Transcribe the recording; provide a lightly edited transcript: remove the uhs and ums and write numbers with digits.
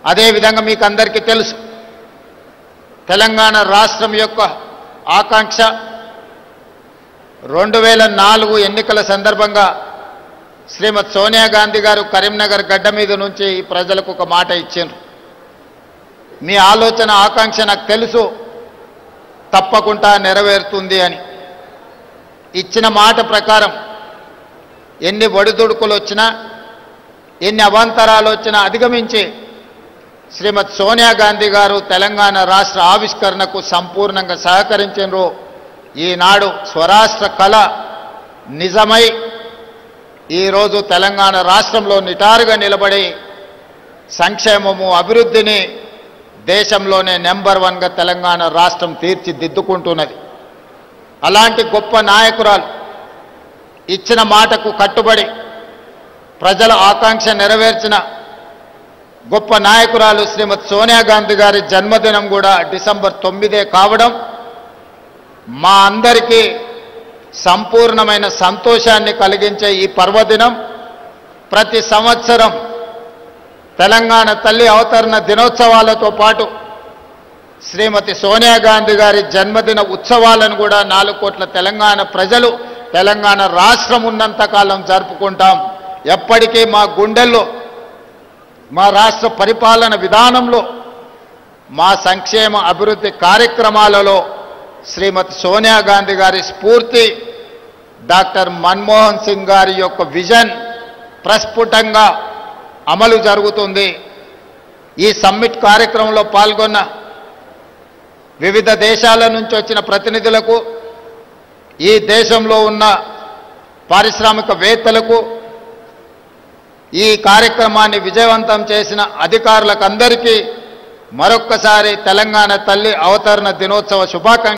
అదేవిధంగా మీకు అందరికీ తెలుసు, తెలంగాణ రాష్ట్రం యొక్క ఆకాంక్ష 2004 ఎన్నికల సందర్భంగా శ్రీమతి సోనియా గాంధీ గారు కరీంనగర్ గడ్డ మీద నుంచి ప్రజలకు ఒక మాట ఇచ్చారు. మీ ఆలోచన ఆకాంక్ష నాకు తెలుసు, తప్పకుండా నెరవేరుతుంది అని. ఇచ్చిన మాట ప్రకారం ఎన్ని ఒడిదుడుకులు వచ్చినా, ఎన్ని అవాంతరాలు వచ్చినా అధిగమించి శ్రీమతి సోనియా గాంధీ గారు తెలంగాణ రాష్ట్ర ఆవిష్కరణకు సంపూర్ణంగా సహకరించారు. ఈనాడు స్వరాష్ట్ర కళ నిజమై ఈరోజు తెలంగాణ రాష్ట్రంలో నిటారుగా నిలబడి సంక్షేమము అభివృద్ధిని దేశంలోనే నెంబర్ 1గా తెలంగాణ రాష్ట్రం తీర్చిదిద్దుకుంటున్నది. అలాంటి గొప్ప నాయకురాలు ఇచ్చిన మాటకు కట్టుబడి ప్రజల ఆకాంక్ష నెరవేర్చిన గొప్ప నాయకురాలు శ్రీమతి సోనియా గాంధీ గారి జన్మదినం కూడా డిసెంబర్ 9 కావడం మా అందరికీ సంపూర్ణమైన సంతోషాన్ని కలిగించే ఈ పర్వదినం ప్రతి సంవత్సరం తెలంగాణ తల్లి అవతరణ దినోత్సవాలతో పాటు శ్రీమతి సోనియా గాంధీ గారి జన్మదిన ఉత్సవాలను కూడా 4 కోట్ల తెలంగాణ ప్రజలు తెలంగాణ రాష్ట్రం ఉన్నంతకాలం జరుపుకుంటాం. ఎప్పటికీ మా గుండెల్లో, మా రాష్ట్ర పరిపాలన విధానంలో, మా సంక్షేమ అభివృద్ధి కార్యక్రమాలలో శ్రీమతి సోనియా గాంధీ గారి స్ఫూర్తి, డాక్టర్ మన్మోహన్ సింగ్ గారి యొక్క విజన్ ప్రస్ఫుటంగా అమలు జరుగుతుంది. ఈ సమ్మిట్ కార్యక్రమంలో పాల్గొన్న వివిధ దేశాల నుంచి వచ్చిన ప్రతినిధులకు, ఈ దేశంలో ఉన్న పారిశ్రామికవేత్తలకు, ఈ కార్యక్రమాన్ని విజయవంతం చేసిన అధికారులకు అందరికీ మరొక్కసారి తెలంగాణ తల్లి అవతరణ దినోత్సవ శుభాకాంక్షలు.